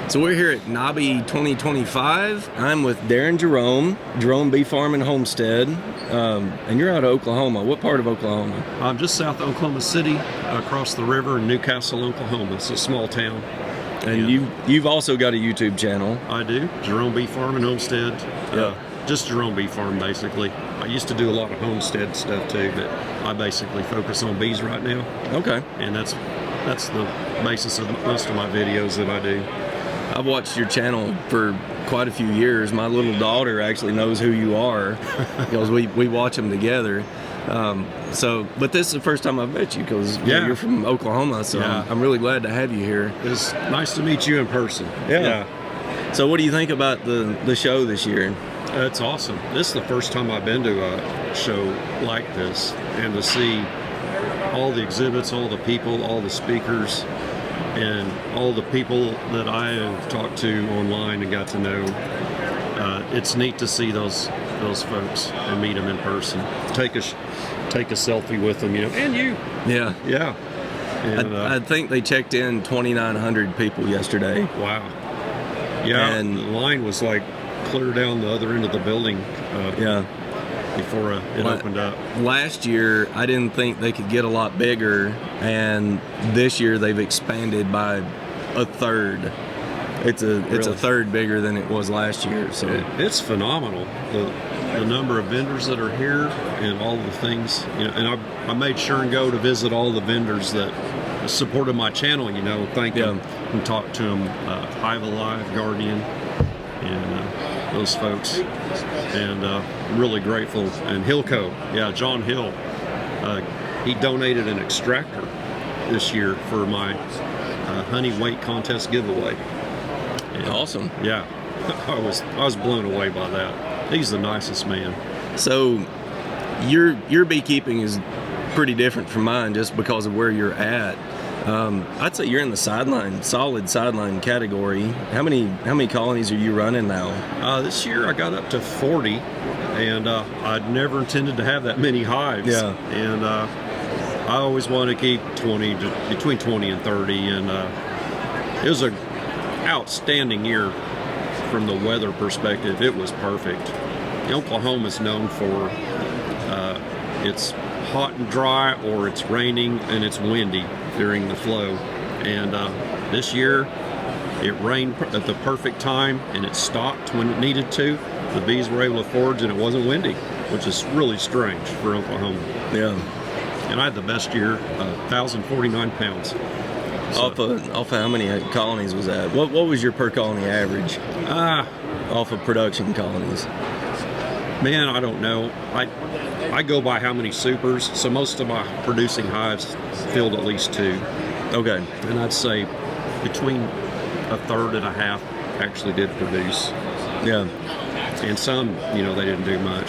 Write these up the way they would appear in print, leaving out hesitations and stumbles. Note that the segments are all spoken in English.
So we're here at NAHBE 2025. I'm with Darren Jerome Bee Farm and Homestead, and you're out of Oklahoma. What part of Oklahoma? I'm just south of Oklahoma City, across the river in Newcastle, Oklahoma. It's a small town. And you've also got a YouTube channel. I do, Jerome Bee Farm and Homestead. Just Jerome Bee Farm, basically. I used to do a lot of homestead stuff too, but I basically focus on bees right now. Okay. And that's the basis of most of my videos that I do. I've watched your channel for quite a few years. My little daughter actually knows who you are because we watch them together. But this is the first time I've met you because you're from Oklahoma, so I'm really glad to have you here. It's nice to meet you in person. Yeah. So what do you think about the show this year? It's awesome. This is the first time I've been to a show like this, and to see all the exhibits, all the people, all the speakers, and all the people that I have talked to online and got to know. It's neat to see those folks and meet them in person. Take a selfie with them, and you. Yeah. Yeah. And, I think they checked in 2,900 people yesterday. Wow. Yeah. And the line was like clear down the other end of the building. Before it opened up. Last year, I didn't think they could get a lot bigger, and this year they've expanded by a third. It's a third bigger than it was last year. So it's phenomenal. The number of vendors that are here and all the things. And I made sure and go to visit all the vendors that supported my channel. Thank them and talk to them. Hive Alive, Guardian, and those folks. And I'm really grateful. And Hillco, John Hill, he donated an extractor this year for my honey weight contest giveaway. And, awesome. Yeah, I was blown away by that. He's the nicest man. So your beekeeping is pretty different from mine just because of where you're at. I'd say you're in the solid sideline category. How many colonies are you running now? This year I got up to 40, and I'd never intended to have that many hives. Yeah. And I always wanted to keep between 20 and 30, and it was an outstanding year from the weather perspective. It was perfect. Oklahoma is known for it's hot and dry, or it's raining and it's windy during the flow. And this year it rained at the perfect time, and it stopped when it needed to. The bees were able to forage, and it wasn't windy, which is really strange for Oklahoma. Yeah. And I had the best year, 1,049 pounds. So, off of how many colonies was that? What was your per colony average? Off of production colonies. Man, I don't know. I go by how many supers, so most of my producing hives filled at least 2. Okay. And I'd say between a third and a half actually did produce. Yeah. And some, they didn't do much.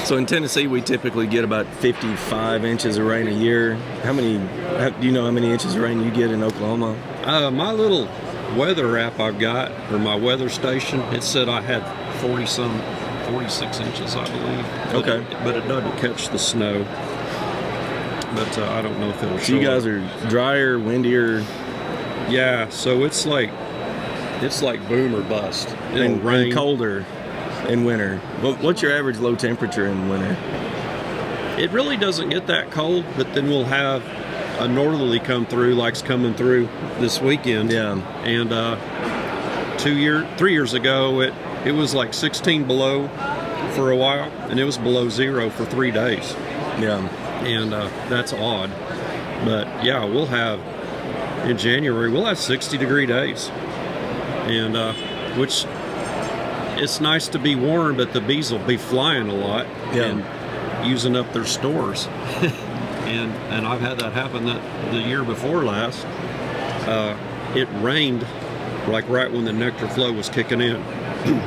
So in Tennessee, we typically get about 55 inches of rain a year. Do you know how many inches of rain you get in Oklahoma? My little weather app I've got, or my weather station, it said I had 46 inches, I believe. Okay. But it doesn't catch the snow. But I don't know if it'll show. So you guys are drier, windier. Yeah, so it's like boom or bust. It'll rain. And colder in winter. What's your average low temperature in winter? It really doesn't get that cold, but then we'll have a northerly come through, like's coming through this weekend. Yeah. And 3 years ago, it was like 16 below for a while, and it was below 0 for 3 days. Yeah. And that's odd. But yeah, in January, we'll have 60-degree days. And which, it's nice to be warm, but the bees will be flying a lot and using up their stores. and I've had that happen the year before last. It rained like right when the nectar flow was kicking in.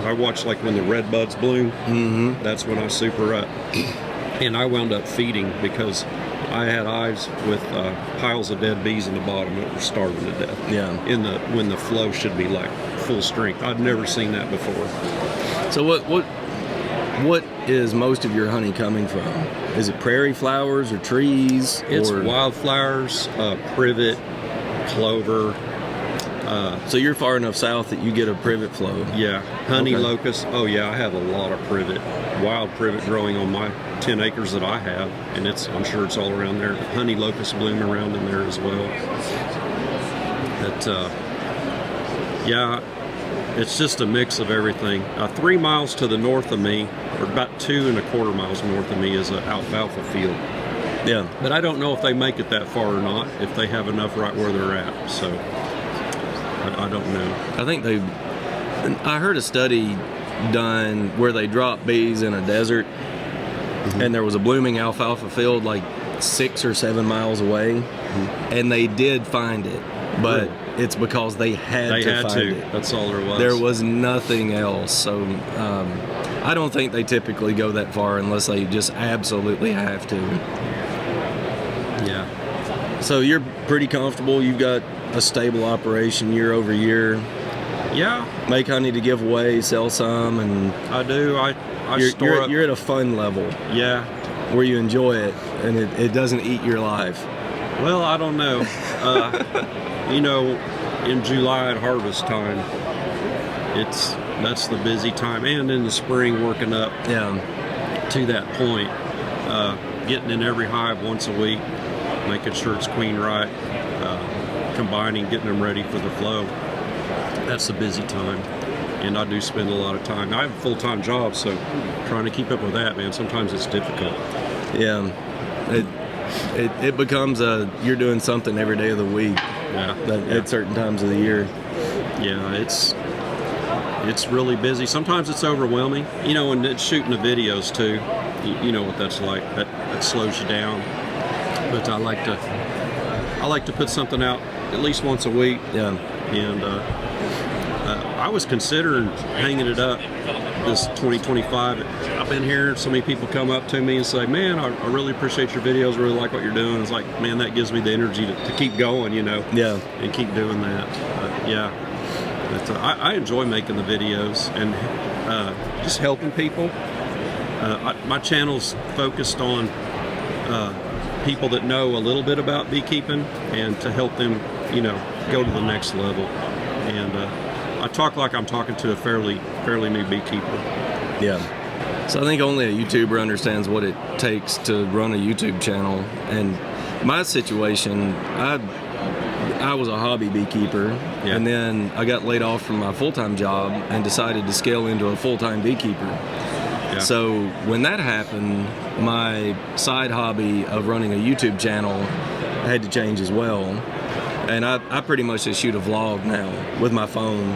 I watched like when the red buds bloom. Mm-hmm. That's when I super up. And I wound up feeding because I had hives with piles of dead bees in the bottom that were starving to death. Yeah. When the flow should be like full strength. I'd never seen that before. So what is most of your honey coming from? Is it prairie flowers or trees? It's wildflowers, privet, clover, So you're far enough south that you get a privet flow. Yeah, honey Okay. locust. Oh yeah, I have a lot of privet, wild privet growing on my 10 acres that I have, and I'm sure it's all around there. Honey locust bloom around in there as well. But yeah, it's just a mix of everything. 3 miles to the north of me, or about 2.25 miles north of me, is an alfalfa field. Yeah. But I don't know if they make it that far or not, if they have enough right where they're at. So I don't know. I think I heard a study done where they dropped bees in a desert, and there was a blooming alfalfa field like 6 or 7 miles away, and they did find it, but it's because they had to find it. That's all there was. There was nothing else. So I don't think they typically go that far unless they just absolutely have to. Yeah. So you're pretty comfortable. You've got a stable operation year over year. Yeah. Make honey to give away, sell some, and I do. you're at a fun level. Yeah. Where you enjoy it, and it doesn't eat your life. Well, I don't know. You know, in July at harvest time, that's the busy time, and in the spring working up to that point, getting in every hive once a week, making sure it's queen right, combining, getting them ready for the flow. That's the busy time, and I do spend a lot of time. I have a full-time job, so trying to keep up with that, man, sometimes it's difficult. Yeah, it becomes you're doing something every day of the week. At certain times of the year. Yeah, it's really busy. Sometimes it's overwhelming, you know, and it's shooting the videos too. You know what that's like. That slows you down. But I like to put something out at least once a week. Yeah. And I was considering hanging it up this 2025. I've been hearing so many people come up to me and say, man, I really appreciate your videos, really like what you're doing. It's like, man, that gives me the energy to keep going, you know. Yeah. And keep doing that. Yeah. But, I enjoy making the videos and just helping people. My channel's focused on people that know a little bit about beekeeping and to help them, you know, go to the next level. And I talk like I'm talking to a fairly new beekeeper. Yeah. So I think only a YouTuber understands what it takes to run a YouTube channel. And my situation, I was a hobby beekeeper, and then I got laid off from my full-time job and decided to scale into a full-time beekeeper. Yeah. So when that happened, my side hobby of running a YouTube channel had to change as well. And I pretty much just shoot a vlog now with my phone,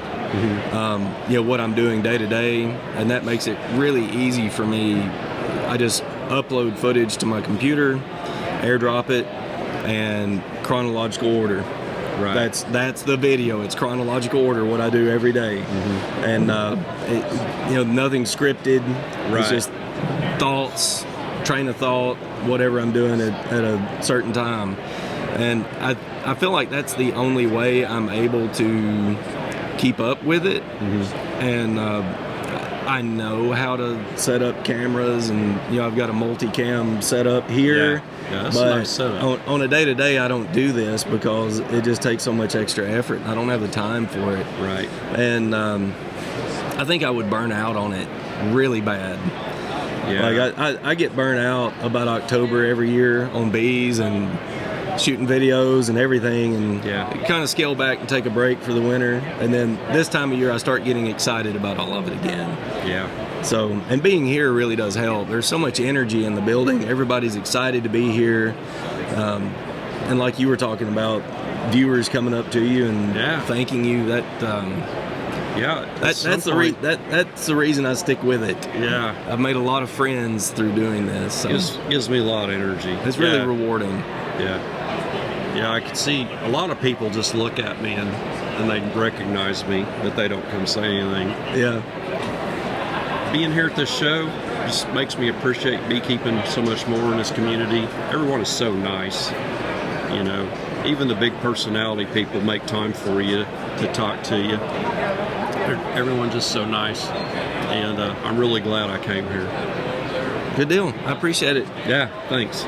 you know, what I'm doing day to day, and that makes it really easy for me. I just upload footage to my computer, airdrop it, and chronological order. Right. That's the video. It's chronological order, what I do every day. And you know, nothing scripted. Right. It's just thoughts, train of thought, whatever I'm doing at a certain time. And I feel like that's the only way I'm able to keep up with it. And I know how to set up cameras, and you know, I've got a multicam setup here. Yeah, that's but a nice setup. On a day-to-day, I don't do this because it just takes so much extra effort. I don't have the time for it. Right. And I think I would burn out on it really bad. Yeah. Like I get burnt out about October every year on bees and shooting videos and everything, and kind of scale back and take a break for the winter. And then this time of year, I start getting excited about all of it again. Yeah. So, and being here really does help. There's so much energy in the building. Everybody's excited to be here. And like you were talking about, viewers coming up to you and thanking you. That's the reason I stick with it. Yeah. I've made a lot of friends through doing this. So gives me a lot of energy. It's really rewarding. Yeah, I can see a lot of people just look at me and they recognize me, but they don't come say anything. Yeah. Being here at this show just makes me appreciate beekeeping so much more in this community. Everyone is so nice, you know. Even the big personality people make time for you to talk to you. Everyone's just so nice, and I'm really glad I came here. Good deal. I appreciate it. Yeah, thanks.